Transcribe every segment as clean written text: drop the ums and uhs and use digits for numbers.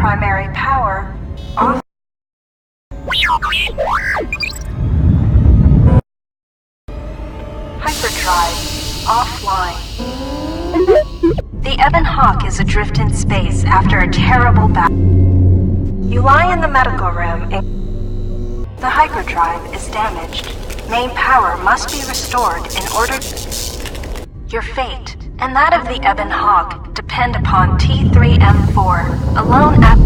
Primary power off. Hyperdrive offline. The Ebon Hawk is adrift in space after a terrible battle. You lie in the medical room and the hyperdrive is damaged. Main power must be restored in order. Your fate and that of the Ebon Hawk depend upon T3M4 alone at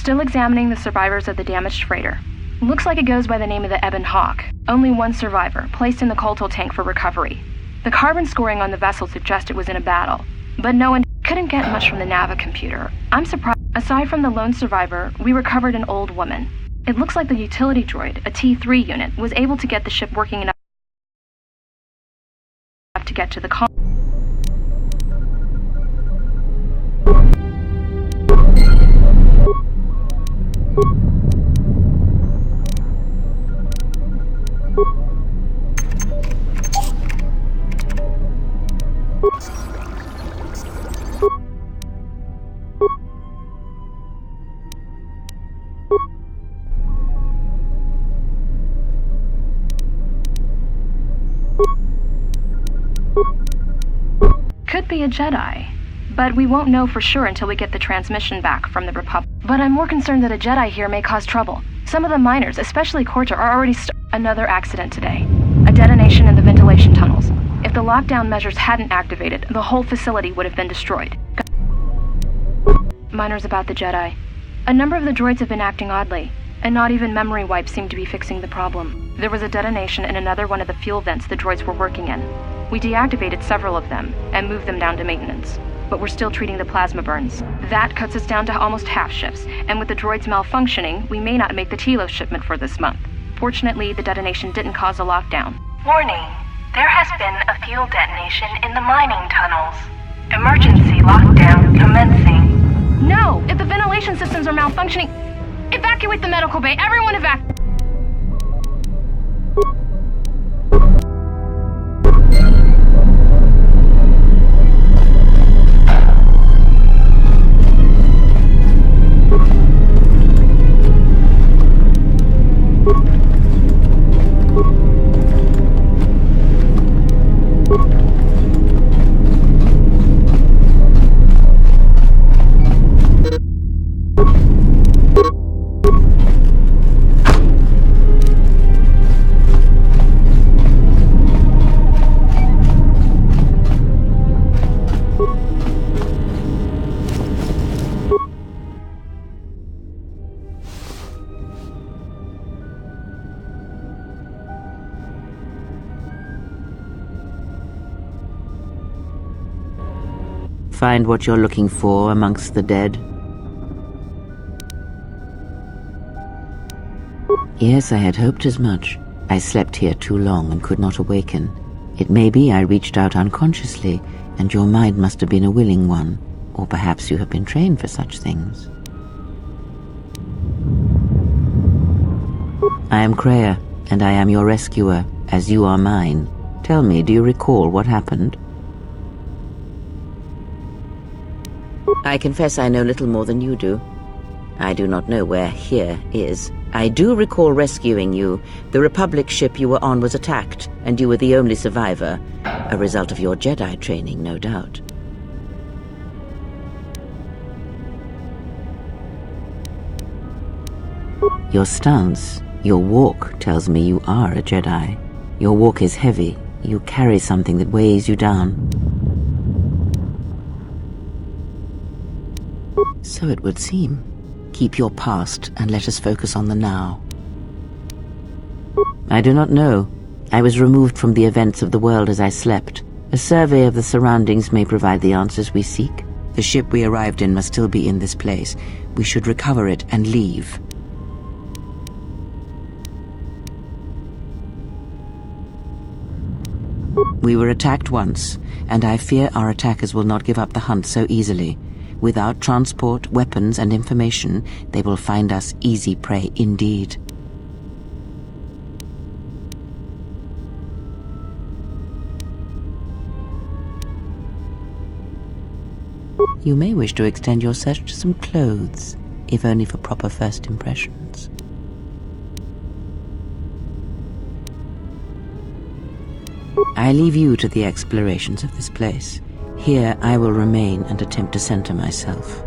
Still examining the survivors of the damaged freighter. Looks like it goes by the name of the Ebon Hawk. Only one survivor, placed in the KOTOR tank for recovery. The carbon scoring on the vessel suggests it was in a battle, but no one couldn't get much from the Nava computer. I'm surprised. Aside from the lone survivor, we recovered an old woman. It looks like the utility droid, a T3 unit, was able to get the ship working enough to get to the colony. Could be a Jedi, but we won't know for sure until we get the transmission back from the Republic. But I'm more concerned that a Jedi here may cause trouble. Some of the miners, especially KOTOR, are already another accident today. A detonation in the ventilation tunnels. If the lockdown measures hadn't activated, the whole facility would have been destroyed. Miners about the Jedi. A number of the droids have been acting oddly, and not even memory wipes seem to be fixing the problem. There was a detonation in another one of the fuel vents the droids were working in. We deactivated several of them and moved them down to maintenance, but we're still treating the plasma burns. That cuts us down to almost half shifts, and with the droids malfunctioning, we may not make the Telos shipment for this month. Fortunately, the detonation didn't cause a lockdown. Warning. There has been a fuel detonation in the mining tunnels. Emergency lockdown commencing. No! If the ventilation systems are malfunctioning, evacuate the medical bay. Everyone evacuate. Find what you're looking for amongst the dead? Yes, I had hoped as much. I slept here too long and could not awaken. It may be I reached out unconsciously, and your mind must have been a willing one, or perhaps you have been trained for such things. I am Kreia, and I am your rescuer, as you are mine. Tell me, do you recall what happened? I confess I know little more than you do. I do not know where here is. I do recall rescuing you. The Republic ship you were on was attacked, and you were the only survivor. A result of your Jedi training, no doubt. Your stance, your walk tells me you are a Jedi. Your walk is heavy. You carry something that weighs you down. So it would seem. Keep your past and let us focus on the now. I do not know. I was removed from the events of the world as I slept. A survey of the surroundings may provide the answers we seek. The ship we arrived in must still be in this place. We should recover it and leave. We were attacked once, and I fear our attackers will not give up the hunt so easily. Without transport, weapons, and information, they will find us easy prey indeed. You may wish to extend your search to some clothes, if only for proper first impressions. I leave you to the explorations of this place. Here I will remain and attempt to center myself.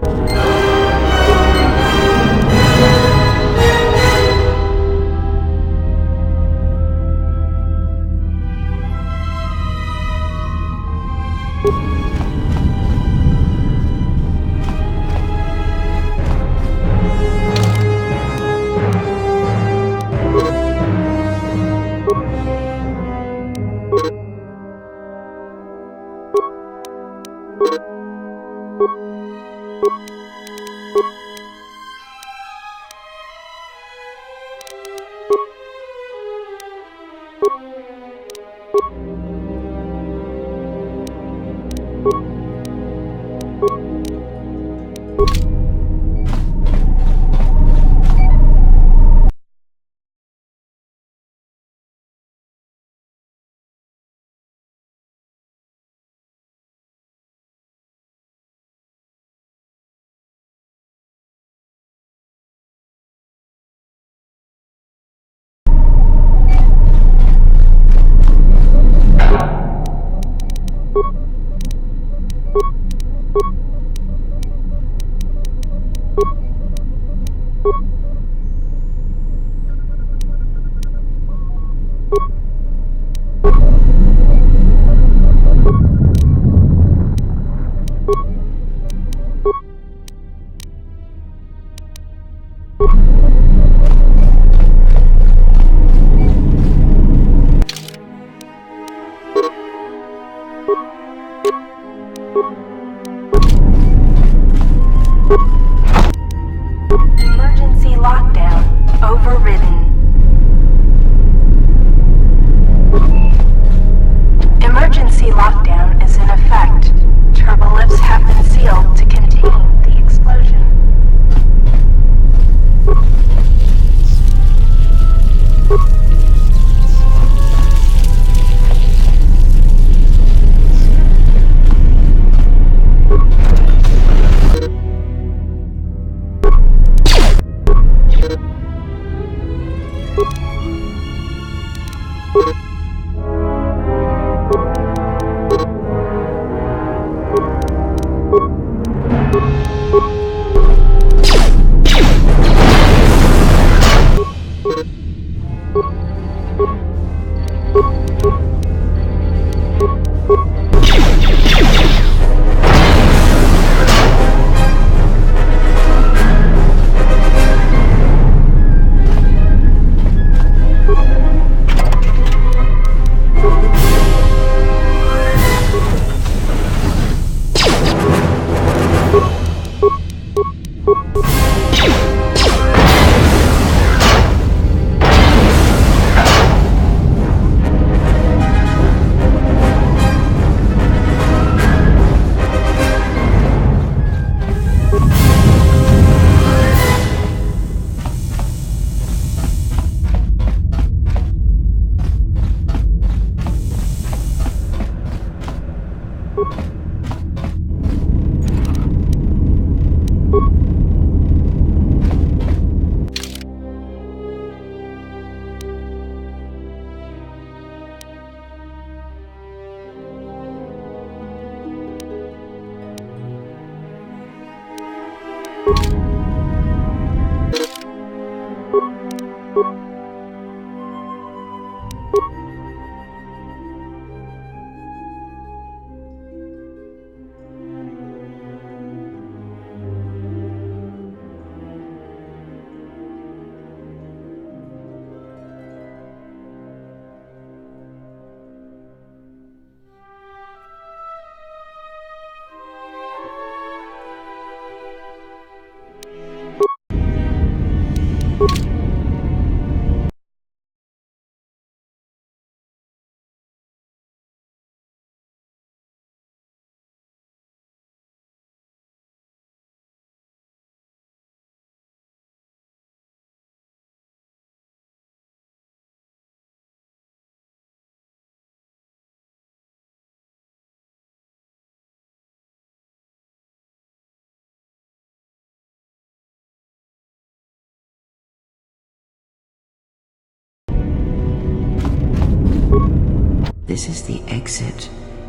This is the exit,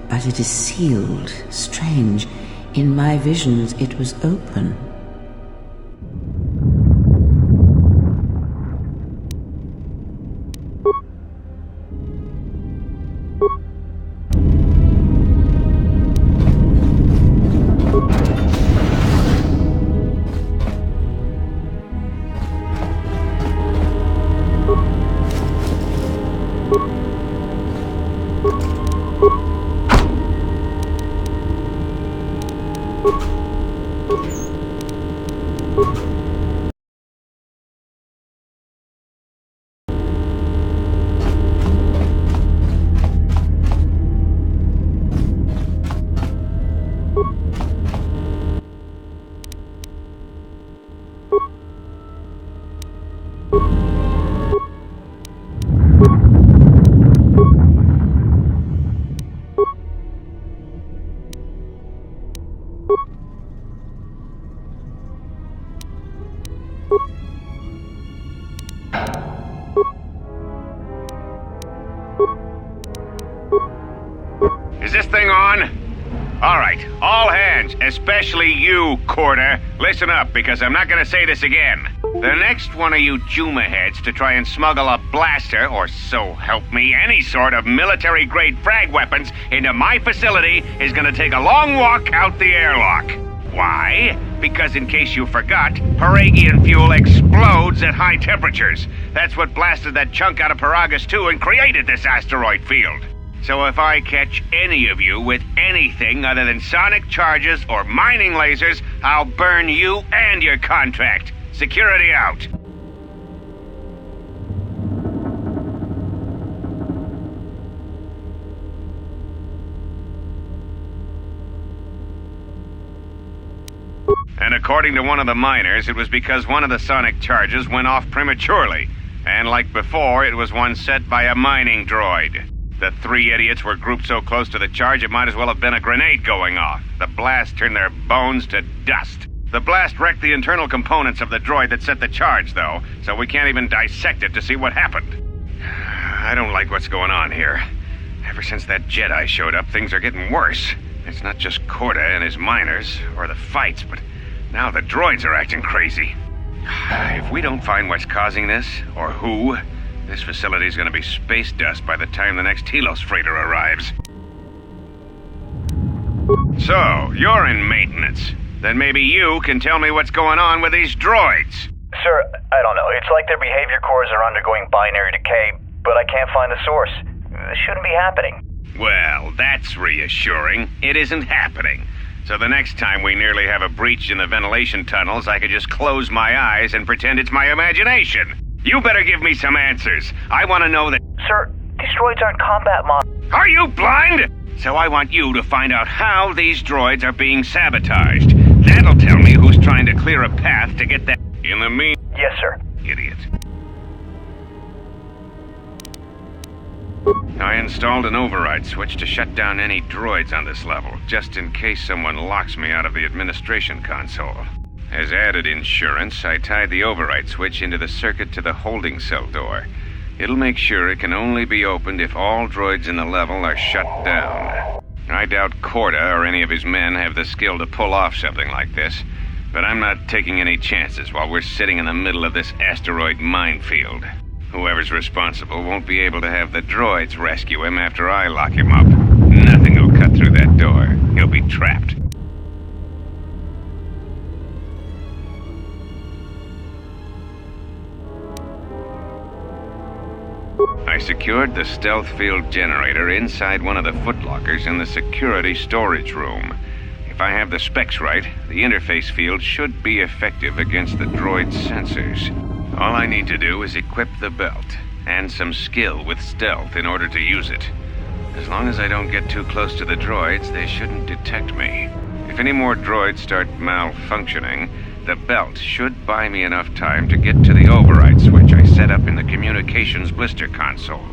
but it is sealed. Strange. In my visions, it was open. Is this thing on? All right, all hands, especially you, KOTOR. Listen up, because I'm not gonna say this again. The next one of you Juma heads to try and smuggle a blaster, or so help me, any sort of military-grade frag weapons into my facility is gonna take a long walk out the airlock. Why? Because in case you forgot, Paragian fuel explodes at high temperatures. That's what blasted that chunk out of Paragus 2 and created this asteroid field. So if I catch any of you with anything other than sonic charges or mining lasers, I'll burn you and your contract. Security out. And according to one of the miners, it was because one of the sonic charges went off prematurely. And like before, it was one set by a mining droid. The three idiots were grouped so close to the charge it might as well have been a grenade going off. The blast turned their bones to dust. The blast wrecked the internal components of the droid that set the charge, though, so we can't even dissect it to see what happened. I don't like what's going on here. Ever since that Jedi showed up, things are getting worse. It's not just KOTOR and his miners, or the fights, but now the droids are acting crazy. If we don't find what's causing this, or who, this facility's gonna be space dust by the time the next Telos freighter arrives. So, you're in maintenance. Then maybe you can tell me what's going on with these droids. Sir, I don't know. It's like their behavior cores are undergoing binary decay, but I can't find the source. This shouldn't be happening. Well, that's reassuring. It isn't happening. So the next time we nearly have a breach in the ventilation tunnels, I could just close my eyes and pretend it's my imagination. You better give me some answers. I want to know that... Sir, these droids aren't combat models. Are you blind? So I want you to find out how these droids are being sabotaged. That'll tell me who's trying to clear a path to get that... In the mean... Yes, sir. Idiot. I installed an override switch to shut down any droids on this level, just in case someone locks me out of the administration console. As added insurance, I tied the override switch into the circuit to the holding cell door. It'll make sure it can only be opened if all droids in the level are shut down. I doubt KOTOR or any of his men have the skill to pull off something like this, But I'm not taking any chances while we're sitting in the middle of this asteroid minefield. Whoever's responsible won't be able to have the droids rescue him after I lock him up. Nothing will cut through that door. He'll be trapped. I secured the stealth field generator inside one of the footlockers in the security storage room. If I have the specs right, the interface field should be effective against the droid's sensors. All I need to do is equip the belt, and some skill with stealth in order to use it. As long as I don't get too close to the droids, they shouldn't detect me. If any more droids start malfunctioning, the belt should buy me enough time to get to the override switch I set up in the communications blister console.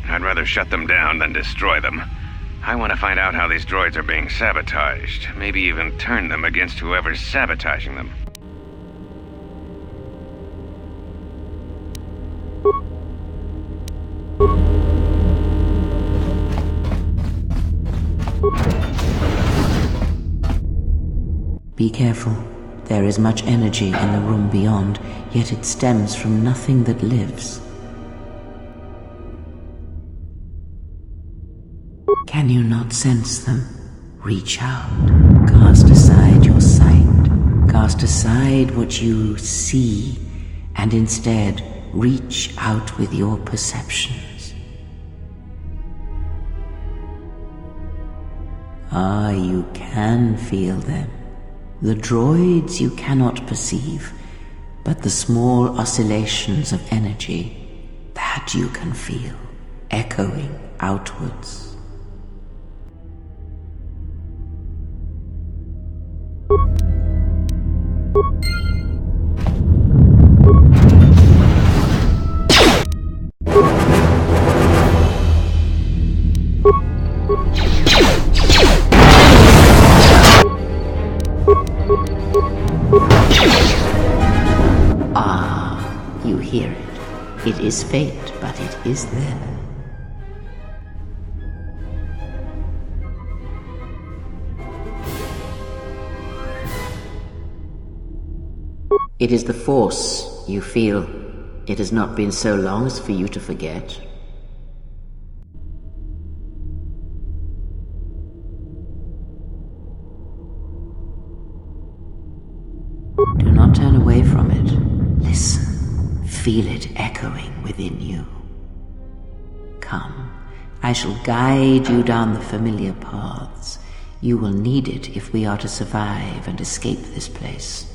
I'd rather shut them down than destroy them. I want to find out how these droids are being sabotaged, maybe even turn them against whoever's sabotaging them. Be careful. There is much energy in the room beyond, yet it stems from nothing that lives. Can you not sense them? Reach out. Cast aside your sight. Cast aside what you see, and instead reach out with your perceptions. Ah, you can feel them. The droids you cannot perceive, but the small oscillations of energy, that you can feel, echoing outwards. You hear it. It is faint, but it is there. It is the Force you feel. It has not been so long as for you to forget. Do not turn away from it. Listen. Feel it echoing within you. Come, I shall guide you down the familiar paths. You will need it if we are to survive and escape this place.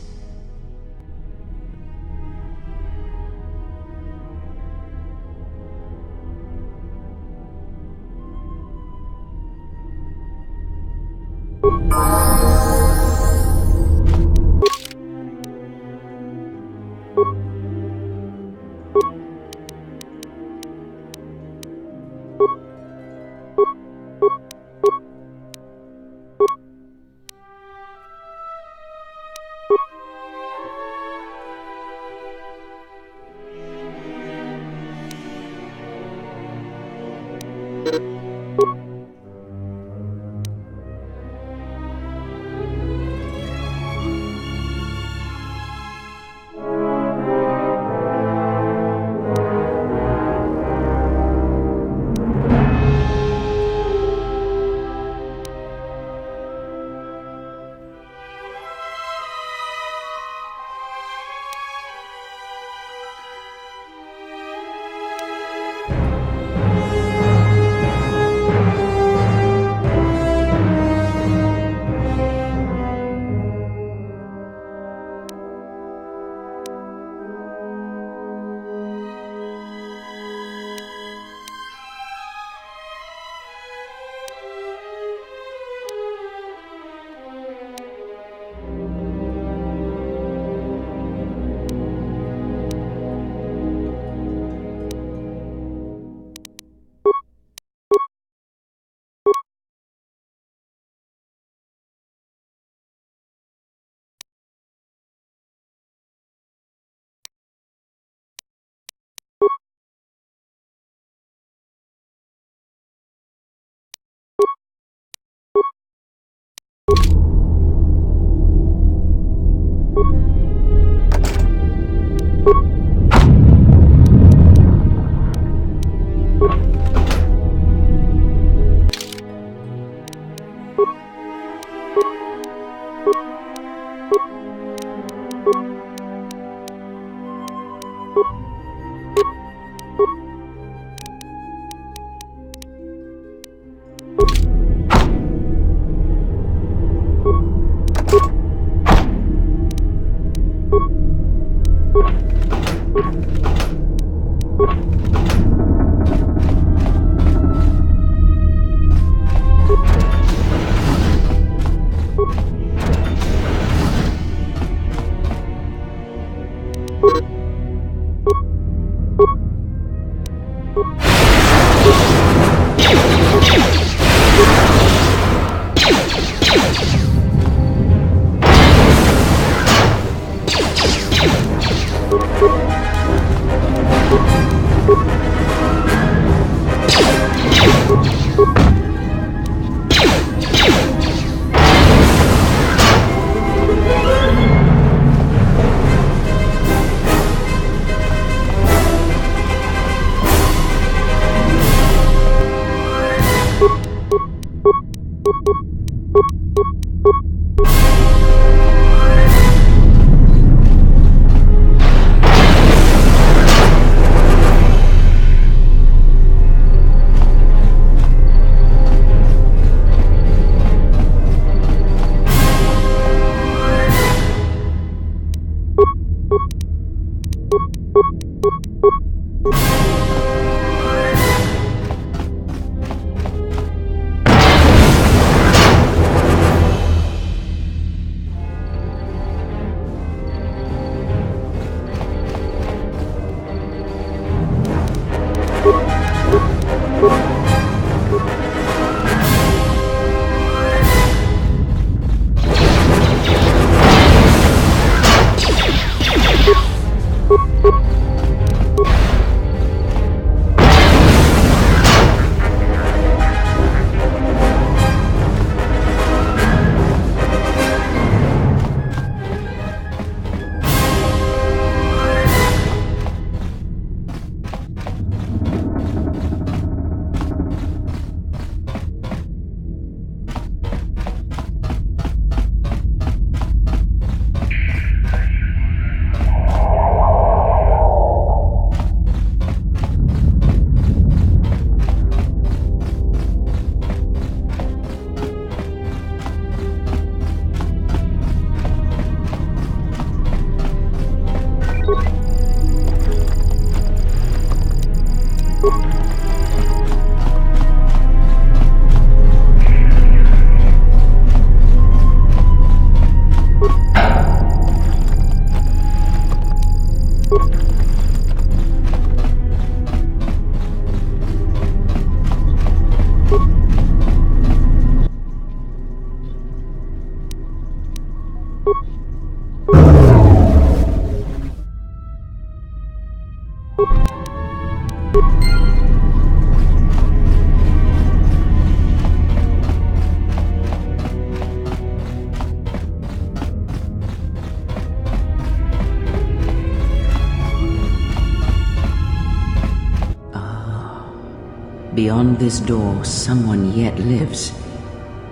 Beyond this door, someone yet lives.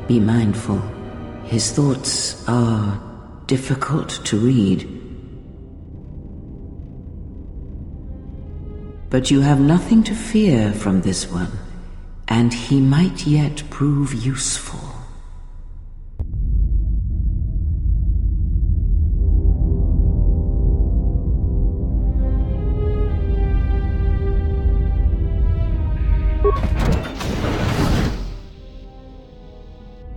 Be mindful. His thoughts are difficult to read. But you have nothing to fear from this one, and he might yet prove useful.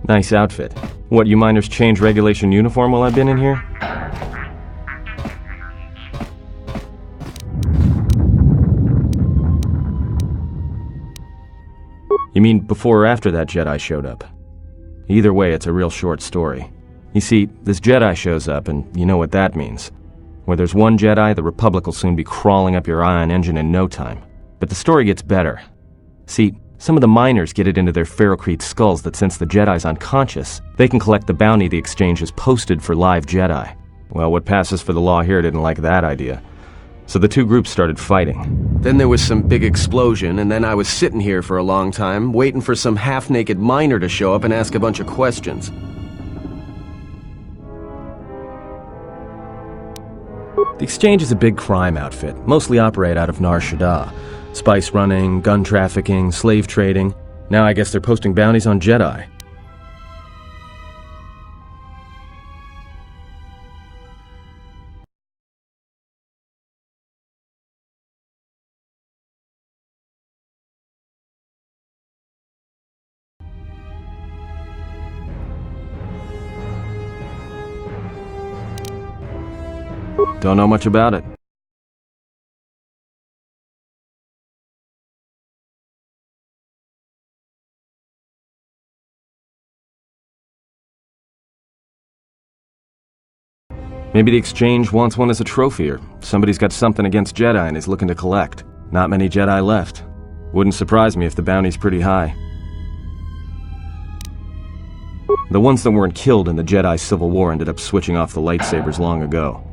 Nice outfit. What, you miners change regulation uniform while I've been in here? You mean before or after that Jedi showed up? Either way, it's a real short story. You see, this Jedi shows up, and you know what that means. Where there's one Jedi, the Republic will soon be crawling up your ion engine in no time. But the story gets better. See, some of the miners get it into their ferrocrete skulls that since the Jedi's unconscious, they can collect the bounty the exchange has posted for live Jedi. Well, what passes for the law here didn't like that idea. So the two groups started fighting. Then there was some big explosion, and then I was sitting here for a long time, waiting for some half-naked miner to show up and ask a bunch of questions. The exchange is a big crime outfit, mostly operate out of Nar Shaddaa. Spice running, gun trafficking, slave trading. Now I guess they're posting bounties on Jedi. Don't know much about it. Maybe the Exchange wants one as a trophy, or somebody's got something against Jedi and is looking to collect. Not many Jedi left. Wouldn't surprise me if the bounty's pretty high. The ones that weren't killed in the Jedi Civil War ended up switching off the lightsabers long ago.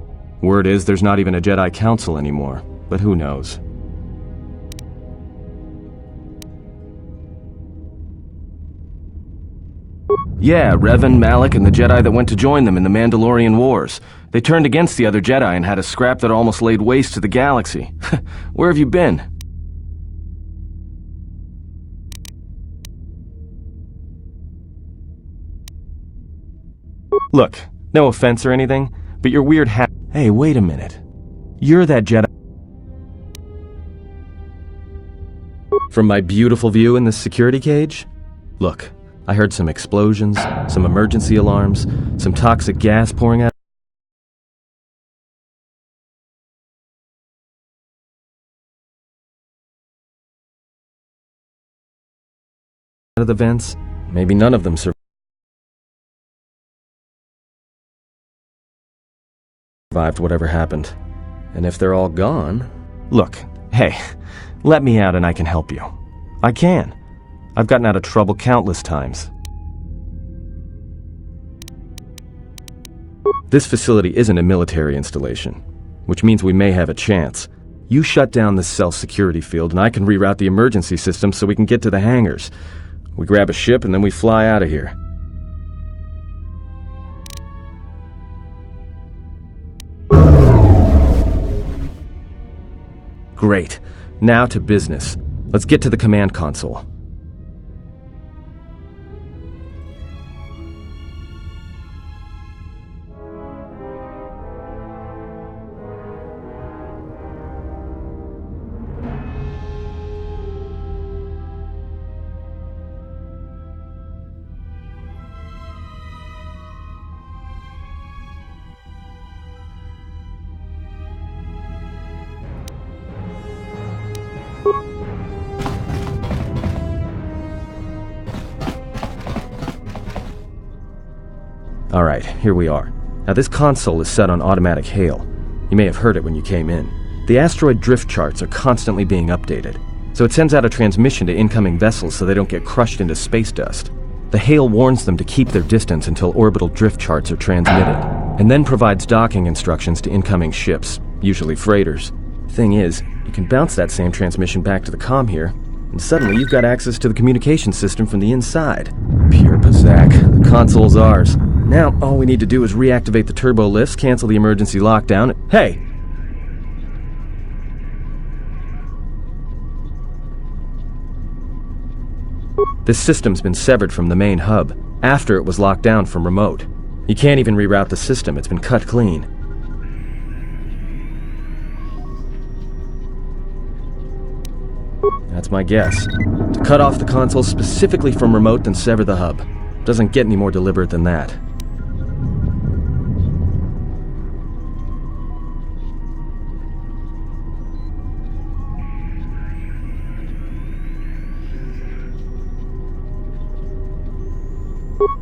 Word is there's not even a Jedi Council anymore, but who knows? Yeah, Revan, Malak, and the Jedi that went to join them in the Mandalorian Wars. They turned against the other Jedi and had a scrap that almost laid waste to the galaxy. Where have you been? Look, no offense or anything, but your weird hat. Hey, wait a minute. You're that Jedi. From my beautiful view in this security cage? Look, I heard some explosions, some emergency alarms, some toxic gas pouring out of the vents. Maybe none of them survived whatever happened. And if they're all gone... Look, hey, let me out and I can help you. I can. I've gotten out of trouble countless times. This facility isn't a military installation, which means we may have a chance. You shut down this cell security field and I can reroute the emergency system so we can get to the hangars. We grab a ship and then we fly out of here. Great. Now to business. Let's get to the command console. Alright, here we are. Now this console is set on automatic hail. You may have heard it when you came in. The asteroid drift charts are constantly being updated, so it sends out a transmission to incoming vessels so they don't get crushed into space dust. The hail warns them to keep their distance until orbital drift charts are transmitted, and then provides docking instructions to incoming ships, usually freighters. Thing is, you can bounce that same transmission back to the comm here, and suddenly you've got access to the communication system from the inside. Pure Bazak. The console's ours. Now, all we need to do is reactivate the turbo lifts, cancel the emergency lockdown. Hey! This system's been severed from the main hub, after it was locked down from remote. You can't even reroute the system, it's been cut clean. That's my guess. To cut off the console specifically from remote, then sever the hub. Doesn't get any more deliberate than that.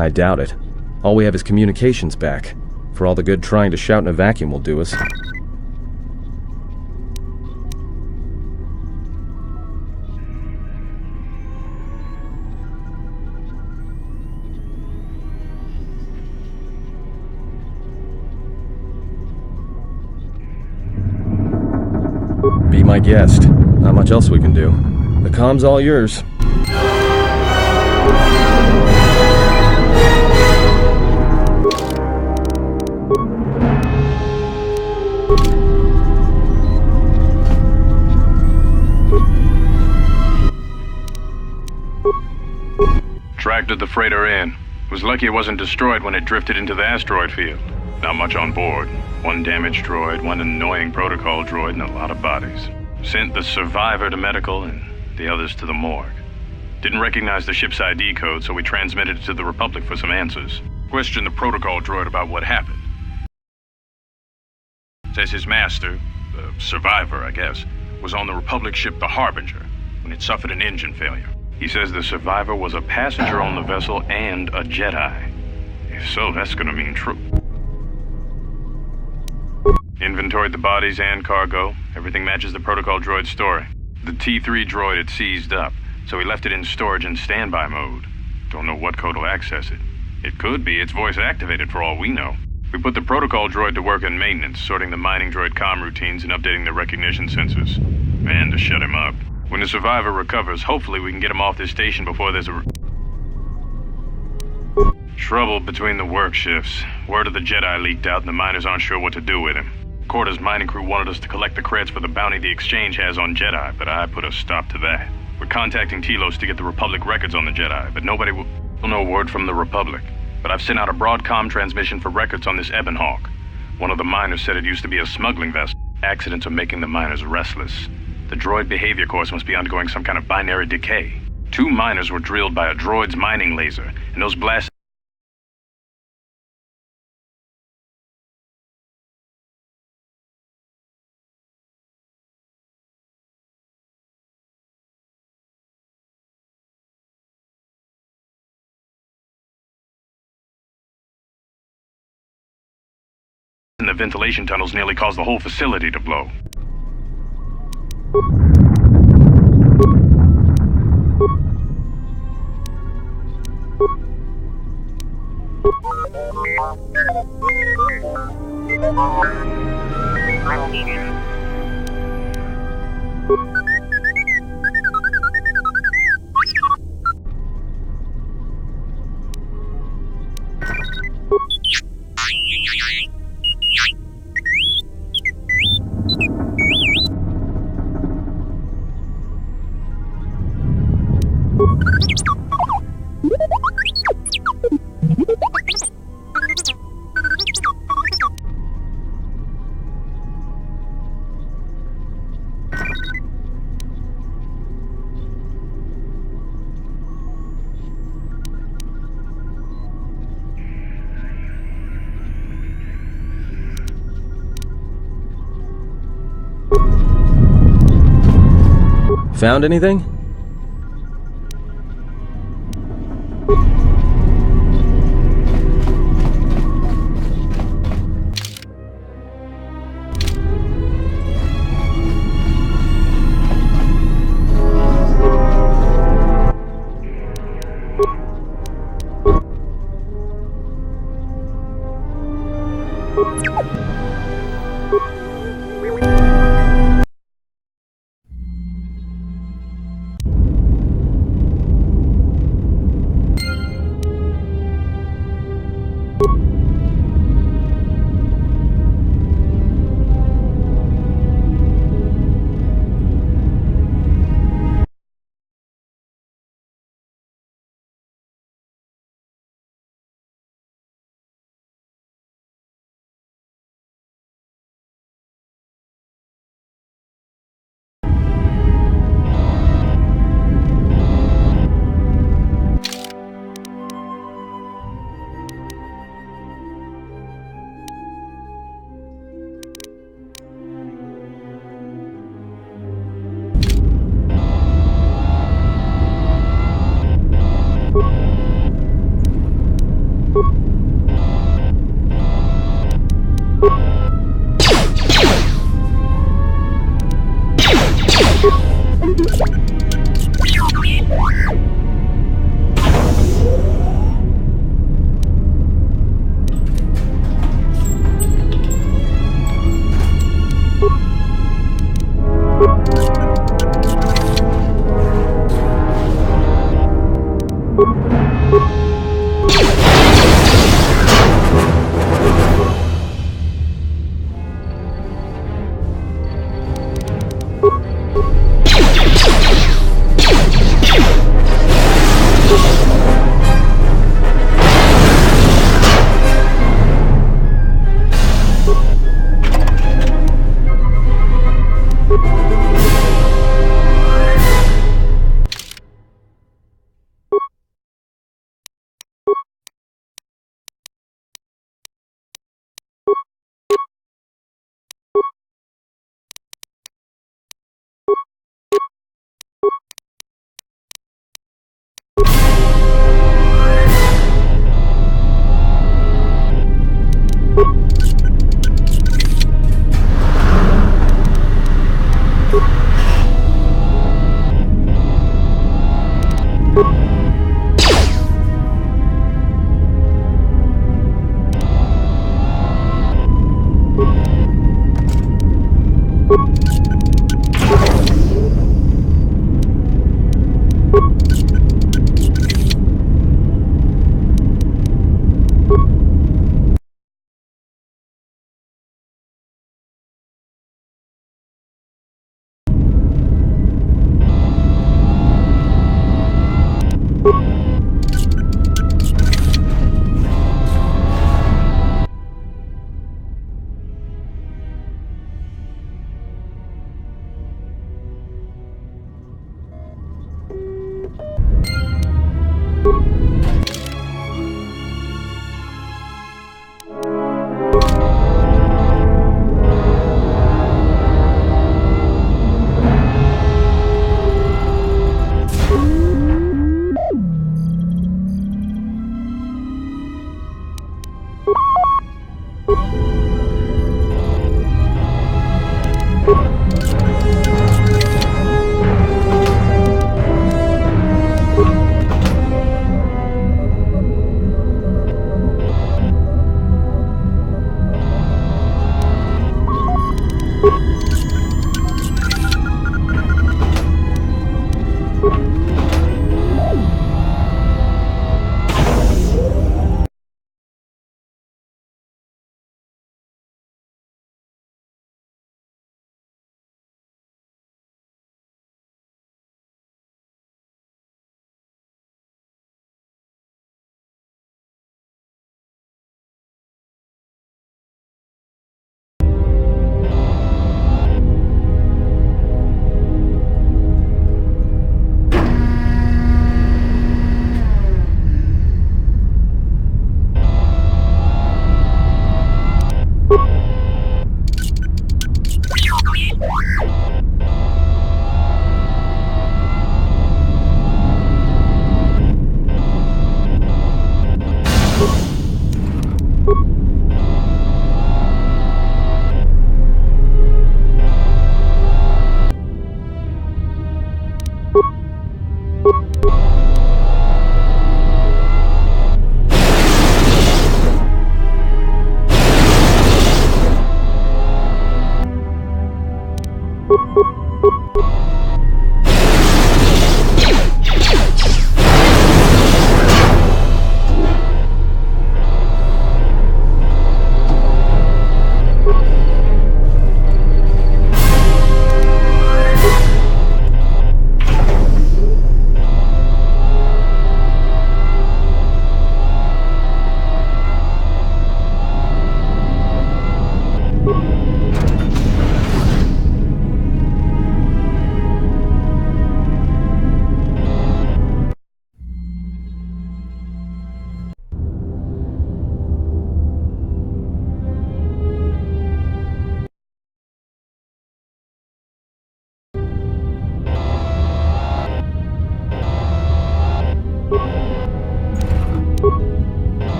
I doubt it. All we have is communications back. For all the good trying to shout in a vacuum will do us. Be my guest. Not much else we can do. The comm's all yours. Tracted the freighter in. Was lucky it wasn't destroyed when it drifted into the asteroid field. Not much on board. One damaged droid, one annoying protocol droid, and a lot of bodies. Sent the survivor to medical and the others to the morgue. Didn't recognize the ship's ID code, so we transmitted it to the Republic for some answers. Questioned the protocol droid about what happened. Says his master, the survivor I guess, was on the Republic ship the Harbinger when it suffered an engine failure. He says the survivor was a passenger on the vessel and a Jedi. If so, that's gonna mean true. Inventoried the bodies and cargo. Everything matches the protocol droid's story. The T3 droid had seized up, so he left it in storage and standby mode. Don't know what code will access it. It could be it's voice activated for all we know. We put the protocol droid to work in maintenance, sorting the mining droid comm routines and updating the recognition sensors. And to shut him up. When the survivor recovers, hopefully we can get him off this station before there's trouble between the work shifts. Word of the Jedi leaked out and the miners aren't sure what to do with him. KOTOR's mining crew wanted us to collect the credits for the bounty the Exchange has on Jedi, but I put a stop to that. We're contacting Telos to get the Republic records on the Jedi, but nobody will know word from the Republic. But I've sent out a broadcom transmission for records on this Ebon Hawk. One of the miners said it used to be a smuggling vessel. Accidents are making the miners restless. The droid behavior course must be undergoing some kind of binary decay. 2 miners were drilled by a droid's mining laser, and those blasts in the ventilation tunnels nearly caused the whole facility to blow. Found anything?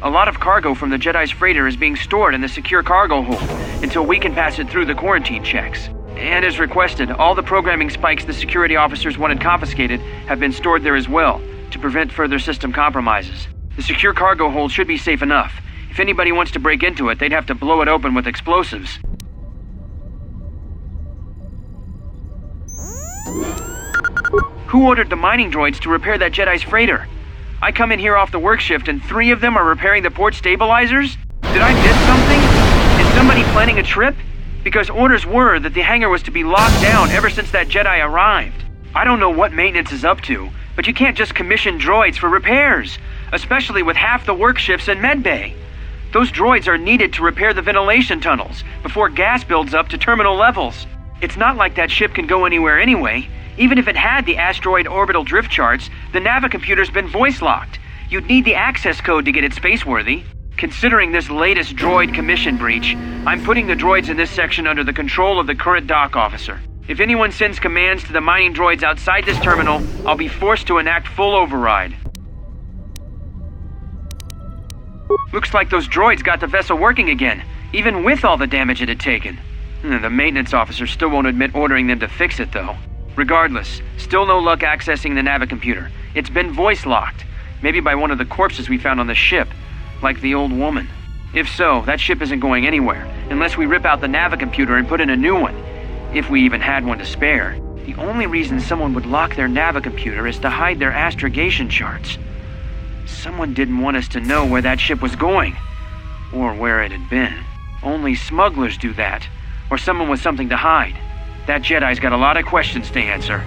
A lot of cargo from the Jedi's freighter is being stored in the secure cargo hold until we can pass it through the quarantine checks. And as requested, all the programming spikes the security officers wanted confiscated have been stored there as well, to prevent further system compromises. The secure cargo hold should be safe enough. If anybody wants to break into it, they'd have to blow it open with explosives. Who ordered the mining droids to repair that Jedi's freighter? I come in here off the work shift and 3 of them are repairing the port stabilizers? Did I miss something? Is somebody planning a trip? Because orders were that the hangar was to be locked down ever since that Jedi arrived. I don't know what maintenance is up to, but you can't just commission droids for repairs, especially with half the work shifts in medbay. Those droids are needed to repair the ventilation tunnels before gas builds up to terminal levels. It's not like that ship can go anywhere anyway. Even if it had the asteroid orbital drift charts, the navicomputer's been voice-locked. You'd need the access code to get it spaceworthy. Considering this latest droid commission breach, I'm putting the droids in this section under the control of the current dock officer. If anyone sends commands to the mining droids outside this terminal, I'll be forced to enact full override. Looks like those droids got the vessel working again, even with all the damage it had taken. The maintenance officer still won't admit ordering them to fix it, though. Regardless, still no luck accessing the navicomputer. It's been voice-locked, maybe by one of the corpses we found on the ship, like the old woman. If so, that ship isn't going anywhere, unless we rip out the navicomputer and put in a new one, if we even had one to spare. The only reason someone would lock their navicomputer is to hide their astrogation charts. Someone didn't want us to know where that ship was going, or where it had been. Only smugglers do that, or someone with something to hide. That Jedi's got a lot of questions to answer.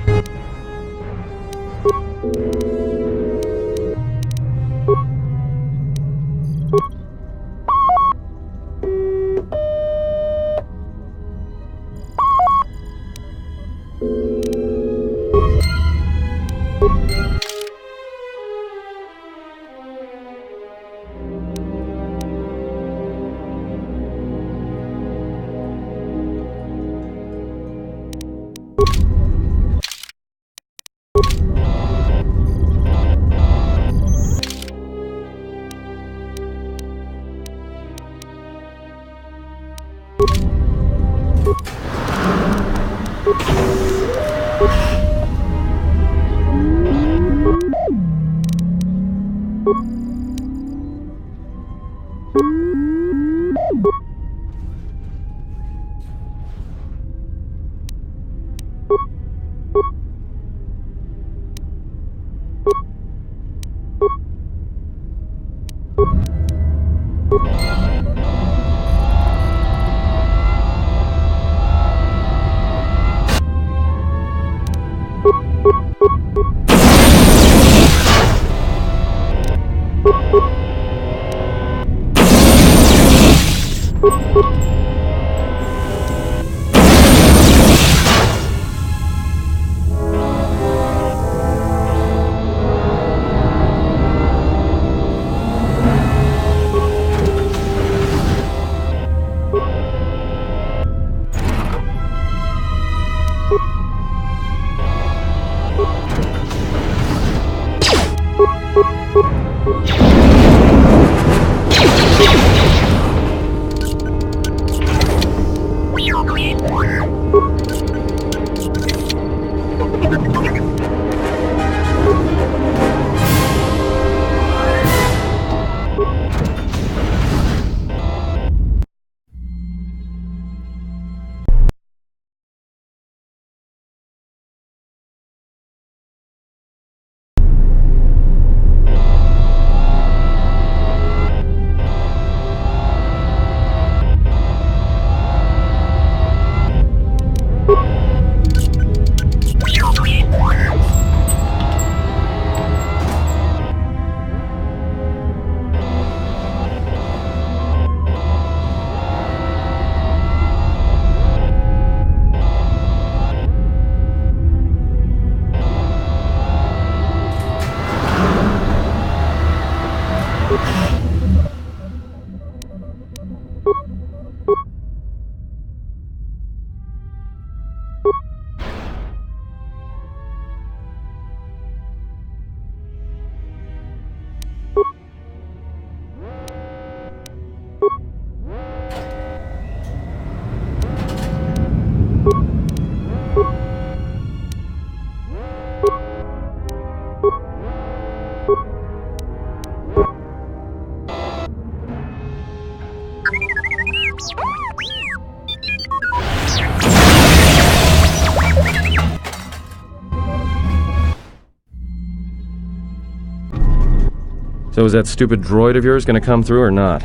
So is that stupid droid of yours gonna come through or not?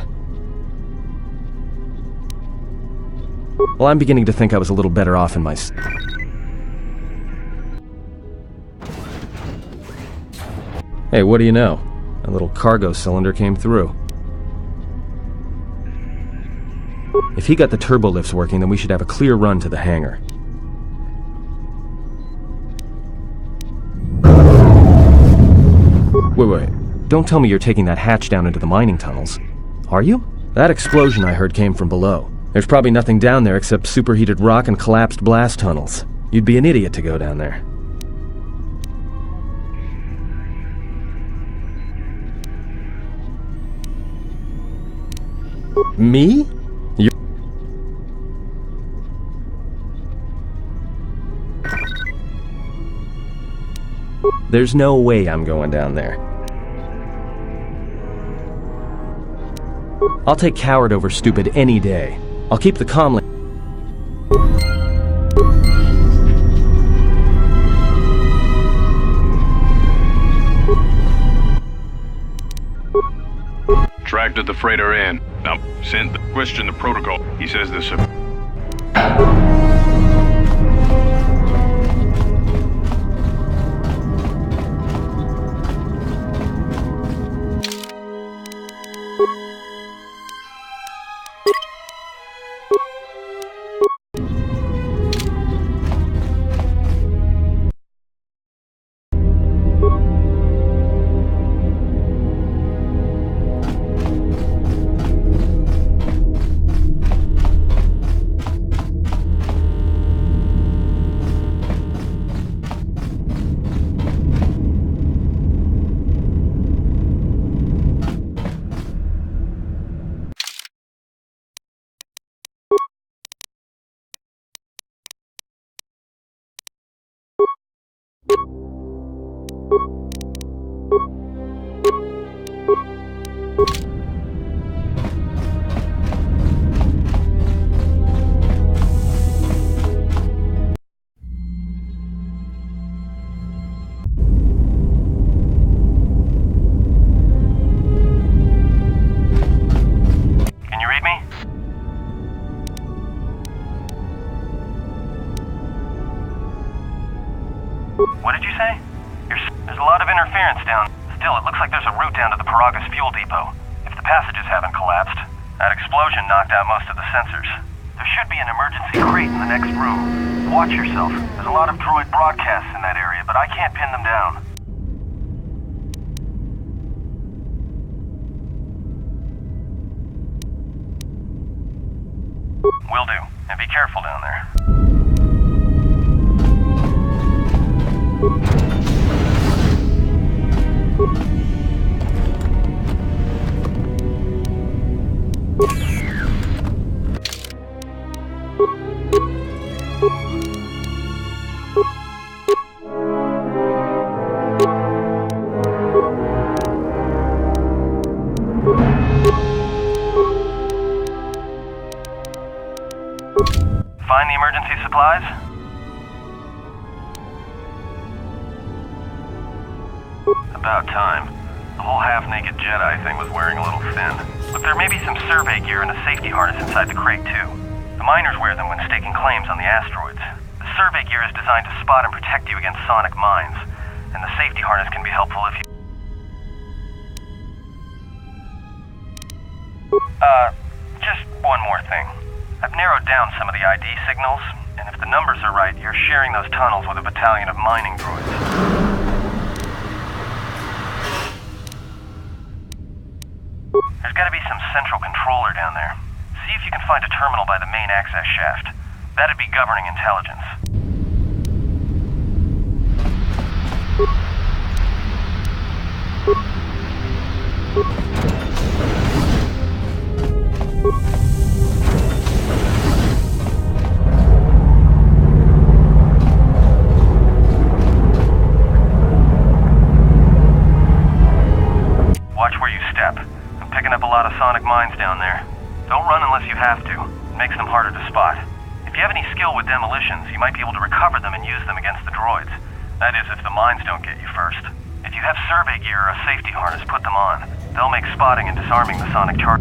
Well, I'm beginning to think I was a little better off in my... Hey, what do you know? A little cargo cylinder came through. If he got the turbo lifts working, then we should have a clear run to the hangar. Wait. Don't tell me you're taking that hatch down into the mining tunnels. Are you? That explosion I heard came from below. There's probably nothing down there except superheated rock and collapsed blast tunnels. You'd be an idiot to go down there. Me? There's no way I'm going down there. I'll take coward over stupid any day. I'll keep the comlink. Tracked the freighter in. Now, question the protocol. He says this... What did you say? There's a lot of interference down. Still, it looks like there's a route down to the Paragas fuel depot. If the passages haven't collapsed, that explosion knocked out most of the sensors. There should be an emergency crate in the next room. Watch yourself. There's a lot of droid broadcasts in that area, but I can't pin them down. Will do. And be careful down there. Find the emergency supplies? About time. The whole half-naked Jedi thing was wearing a little thin. Look, there may be some survey gear and a safety harness inside the crate, too. The miners wear them when staking claims on the asteroids. The survey gear is designed to spot and protect you against sonic mines, and the safety harness can be helpful if you... Just one more thing. I've narrowed down some of the ID signals, and if the numbers are right, you're sharing those tunnels with a battalion of mining droids. There's gotta be some central controller down there. See if you can find a terminal by the main access shaft. That'd be governing intelligence. Watch where you step. I'm picking up a lot of sonic mines down there. Don't run unless you have to. It makes them harder to spot. If you have any skill with demolitions, you might be able to recover them and use them against the droids. That is, if the mines don't get you first. If you have survey gear or a safety harness, put them on. They'll make spotting and disarming the sonic charge.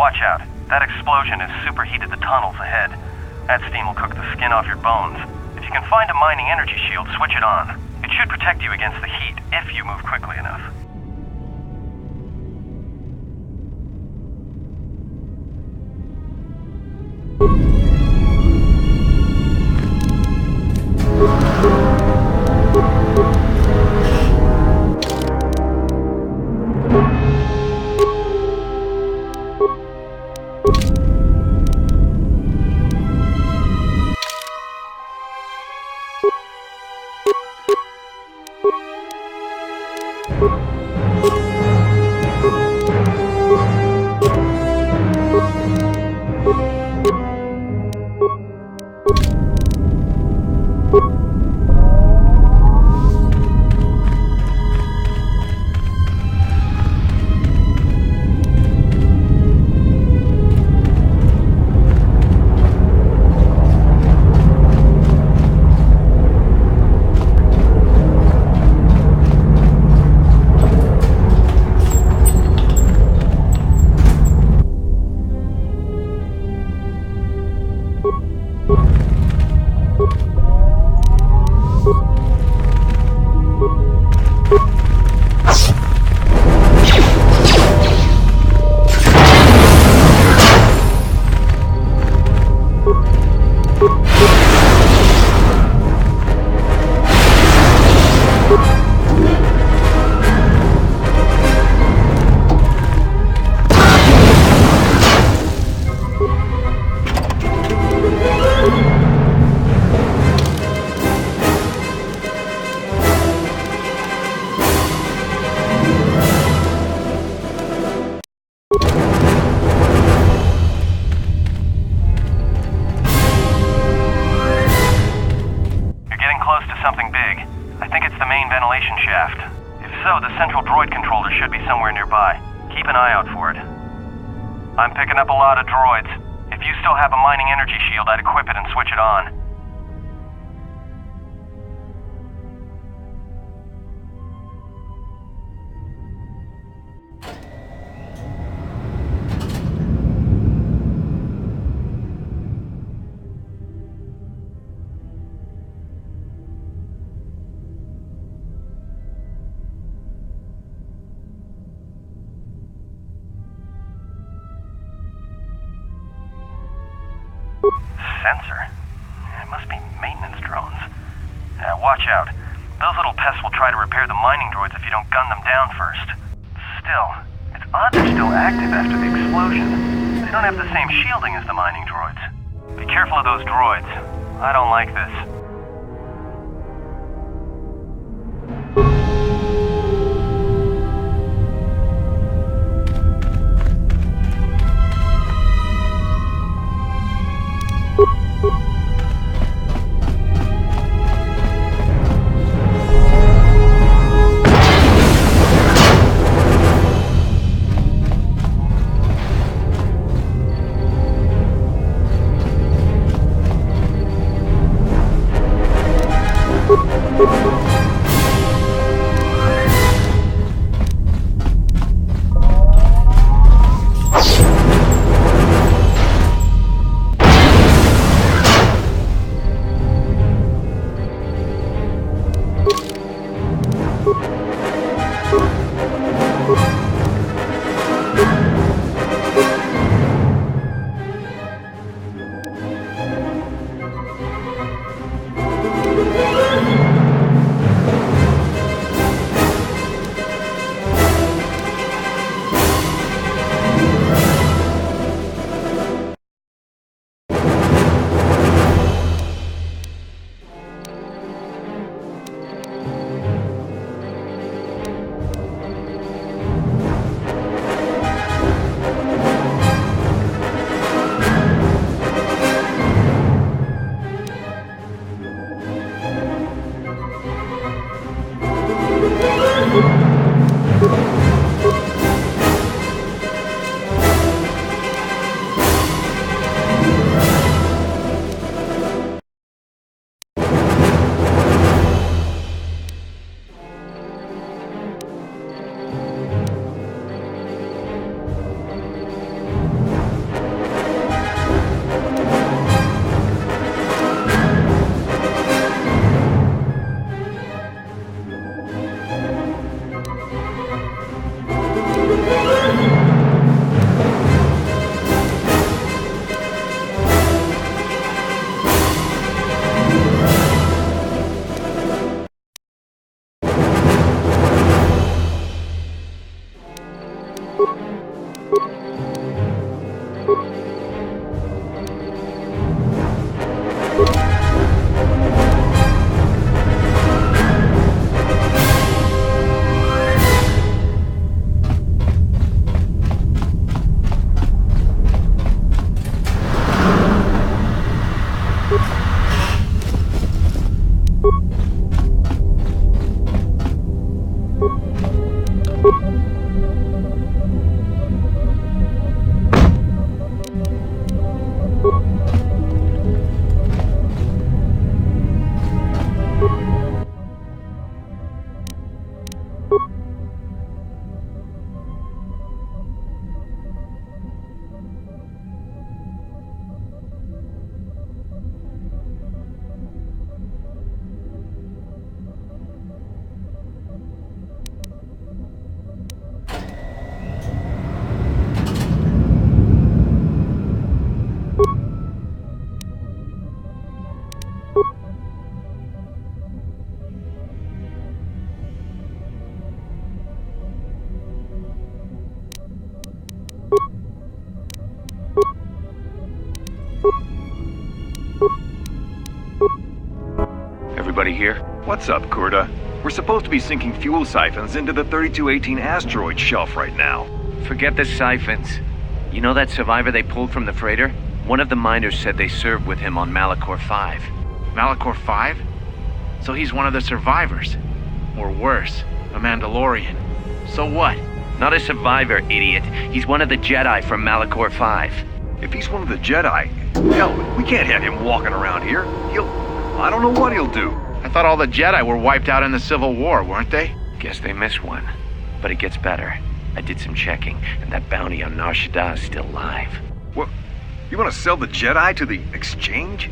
Watch out. That explosion has superheated the tunnels ahead. That steam will cook the skin off your bones. If you can find a mining energy shield, switch it on. It should protect you against the heat if you move quickly enough. I'm picking up a lot of droids. If you still have a mining energy shield, I'd equip it and switch it on. Sensor? It must be maintenance drones. Watch out. Those little pests will try to repair the mining droids if you don't gun them down first. Still, it's odd they're still active after the explosion. They don't have the same shielding as the mining droids. Be careful of those droids. I don't like this. Everybody here? What's up, Kurta? We're supposed to be sinking fuel siphons into the 3218 asteroid shelf right now. Forget the siphons. You know that survivor they pulled from the freighter? One of the miners said they served with him on Malachor 5. Malachor 5? So he's one of the survivors. Or worse, a Mandalorian. So what? Not a survivor, idiot. He's one of the Jedi from Malachor 5. If he's one of the Jedi, hell, we can't have him walking around here. I don't know what he'll do. I thought all the Jedi were wiped out in the Civil War, weren't they? Guess they missed one. But it gets better. I did some checking, and that bounty on Nar Shaddaa is still live. What? You want to sell the Jedi to the exchange?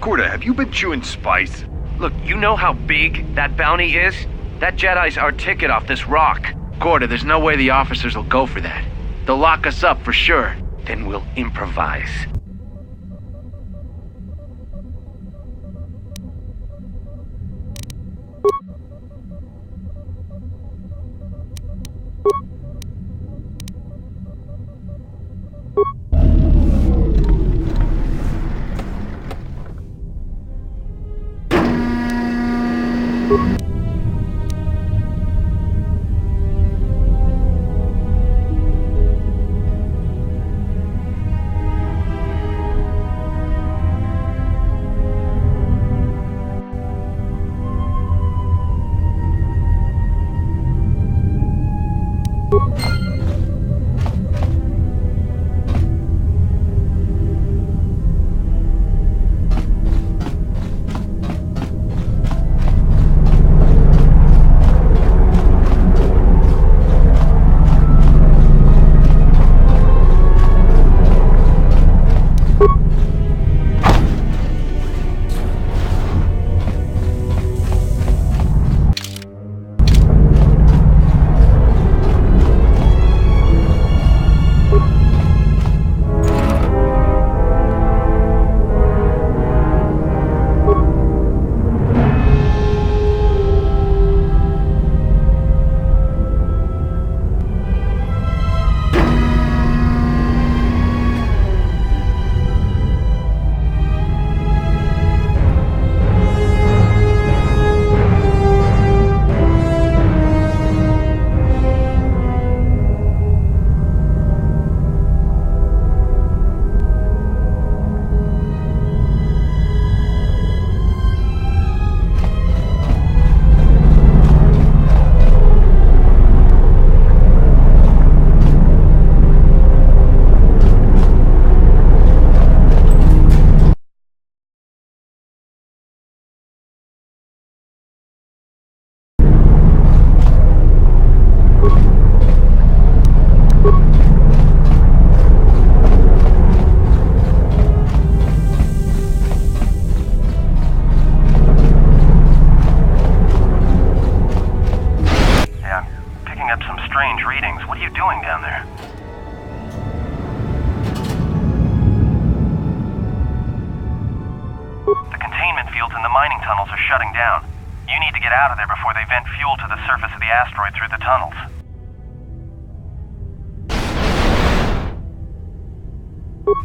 Kurta, have you been chewing spice? Look, you know how big that bounty is? That Jedi's our ticket off this rock. Gorda, there's no way the officers will go for that. They'll lock us up for sure. Then we'll improvise.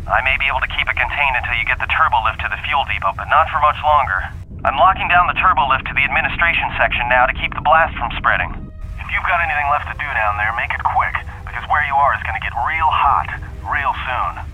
I may be able to keep it contained until you get the turbo lift to the fuel depot, but not for much longer. I'm locking down the turbo lift to the administration section now to keep the blast from spreading. If you've got anything left to do down there, make it quick, because where you are is going to get real hot real soon.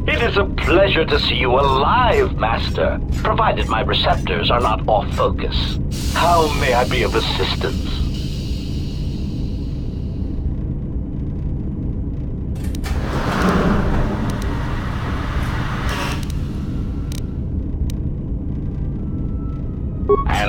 It is a pleasure to see you alive, Master, provided my receptors are not off focus. How may I be of assistance?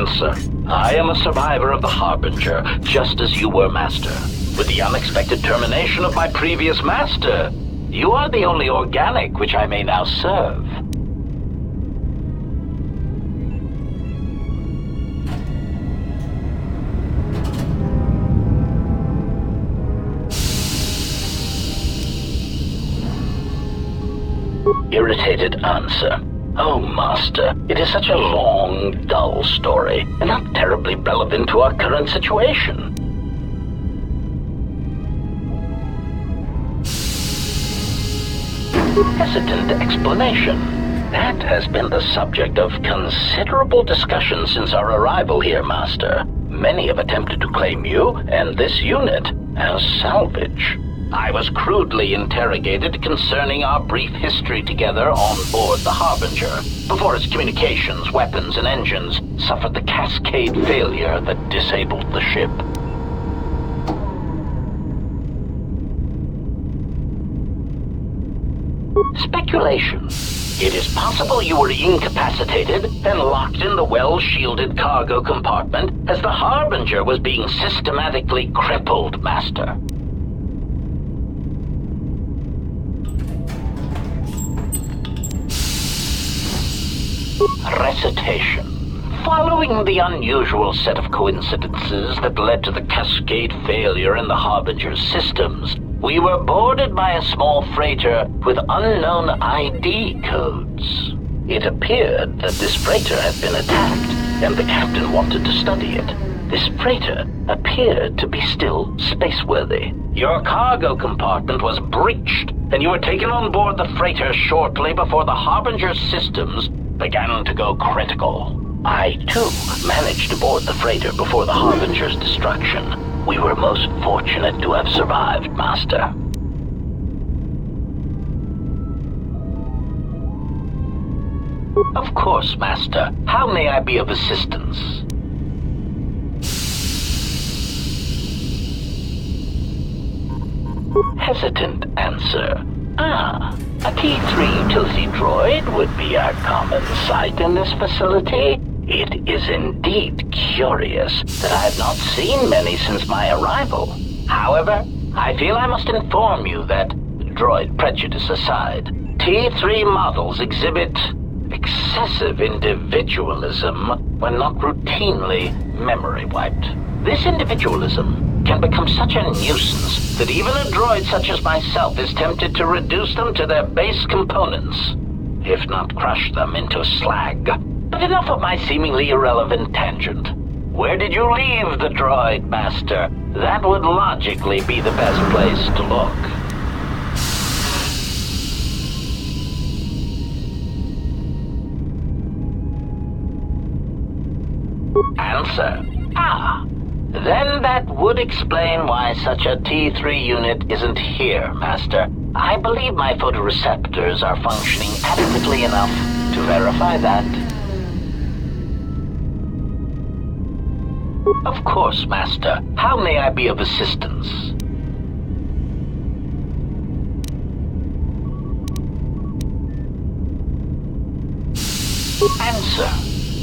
Answer. I am a survivor of the Harbinger, just as you were, Master. With the unexpected termination of my previous Master, you are the only organic which I may now serve. Irritated answer. Oh, Master, it is such a long, dull story, and not terribly relevant to our current situation. Hesitant explanation. That has been the subject of considerable discussion since our arrival here, Master. Many have attempted to claim you and this unit as salvage. I was crudely interrogated concerning our brief history together on board the Harbinger, before its communications, weapons, and engines suffered the cascade failure that disabled the ship. Speculation. It is possible you were incapacitated and locked in the well-shielded cargo compartment as the Harbinger was being systematically crippled, Master. Recitation. Following the unusual set of coincidences that led to the cascade failure in the Harbinger's systems, we were boarded by a small freighter with unknown ID codes. It appeared that this freighter had been attacked, and the captain wanted to study it. This freighter appeared to be still spaceworthy. Your cargo compartment was breached, and you were taken on board the freighter shortly before the Harbinger's systems began to go critical. I, too, managed to board the freighter before the Harbinger's destruction. We were most fortunate to have survived, Master. Of course, Master. How may I be of assistance? Hesitant answer. A T3 utility droid would be a common sight in this facility. It is indeed curious that I have not seen many since my arrival. However, I feel I must inform you that, droid prejudice aside, T3 models exhibit excessive individualism when not routinely memory wiped. This individualism can become such a nuisance that even a droid such as myself is tempted to reduce them to their base components, if not crush them into slag. But enough of my seemingly irrelevant tangent. Where did you leave the droid, Master? That would logically be the best place to look. Answer. Then that would explain why such a T3 unit isn't here, Master. I believe my photoreceptors are functioning adequately enough to verify that. Of course, Master. How may I be of assistance? Answer.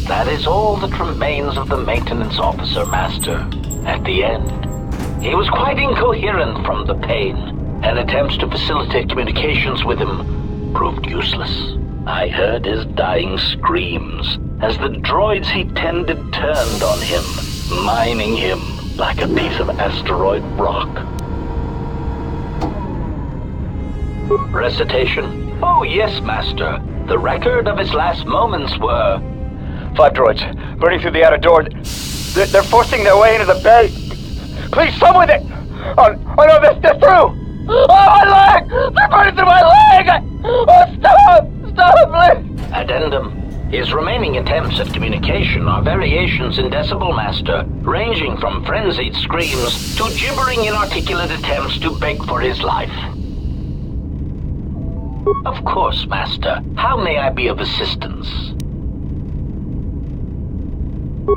That is all that remains of the maintenance officer, Master. At the end, he was quite incoherent from the pain, and attempts to facilitate communications with him proved useless. I heard his dying screams as the droids he tended turned on him, mining him like a piece of asteroid rock. Recitation? Oh yes, Master. The record of his last moments were... 5 droids, burning through the outer door. They're forcing their way into the bay. Please, some with it! Oh no, they're through! Oh, my leg! They're burning through my leg! Oh, stop! Stop, please! Addendum. His remaining attempts at communication are variations in Decibel, Master, ranging from frenzied screams to gibbering inarticulate attempts to beg for his life. Of course, Master. How may I be of assistance?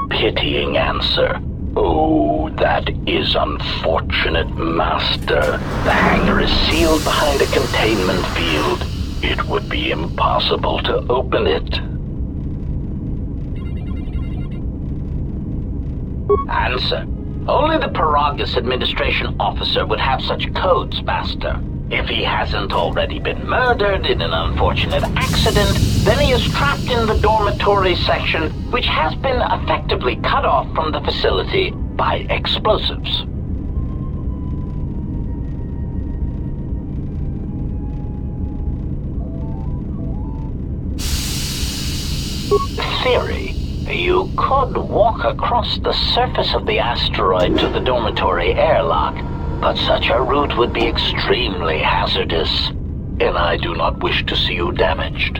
Pitying answer. Oh, that is unfortunate, Master. The hangar is sealed behind a containment field. It would be impossible to open it. Answer. Only the Paragus Administration officer would have such codes, Master. If he hasn't already been murdered in an unfortunate accident, then he is trapped in the dormitory section, which has been effectively cut off from the facility by explosives. Theory. You could walk across the surface of the asteroid to the dormitory airlock, but such a route would be extremely hazardous, and I do not wish to see you damaged.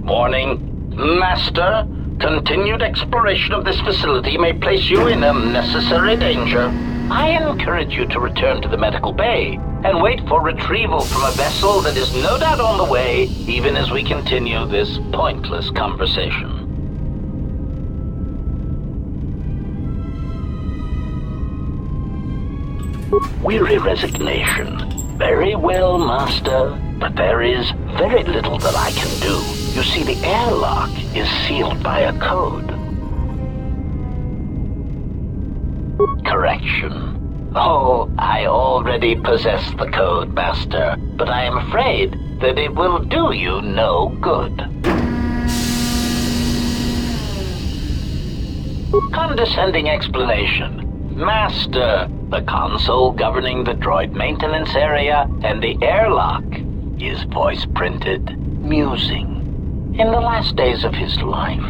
Warning. Master, continued exploration of this facility may place you in unnecessary danger. I encourage you to return to the medical bay and wait for retrieval from a vessel that is no doubt on the way, even as we continue this pointless conversation. Weary resignation. Very well, Master, but there is very little that I can do. You see, the airlock is sealed by a code. Correction. Oh, I already possess the code, Master, but I am afraid that it will do you no good. Condescending explanation. Master, the console governing the droid maintenance area and the airlock is voice-printed musing. In the last days of his life,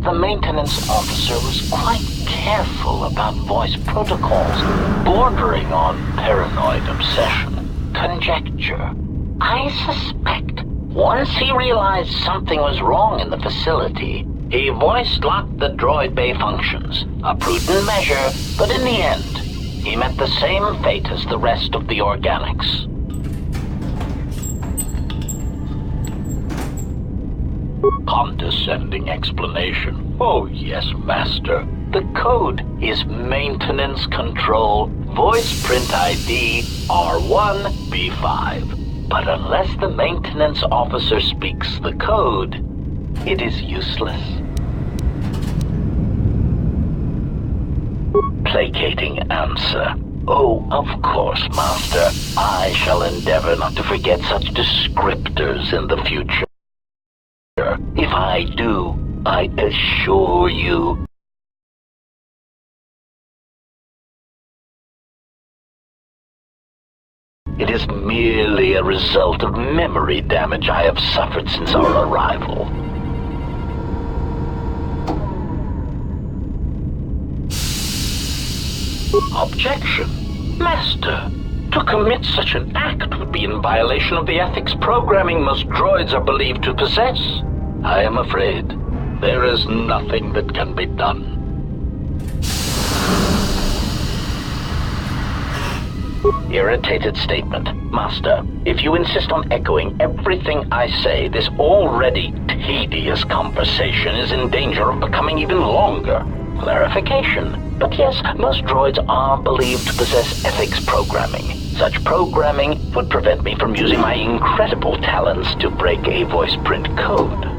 the maintenance officer was quite careful about voice protocols, bordering on paranoid obsession. Conjecture. I suspect once he realized something was wrong in the facility, he voice-locked the droid bay functions. A prudent measure, but in the end, he met the same fate as the rest of the organics. Condescending explanation. Oh yes, Master. The code is Maintenance Control Voice Print ID R1B5. But unless the maintenance officer speaks the code, it is useless. Placating answer. Oh, of course, Master. I shall endeavor not to forget such descriptors in the future. If I do, I assure you, it is merely a result of memory damage I have suffered since our arrival. Objection. Master, to commit such an act would be in violation of the ethics programming most droids are believed to possess. I am afraid there is nothing that can be done. Irritated statement. Master, if you insist on echoing everything I say, this already tedious conversation is in danger of becoming even longer. Clarification. But yes, most droids are believed to possess ethics programming. Such programming would prevent me from using my incredible talents to break a voice print code.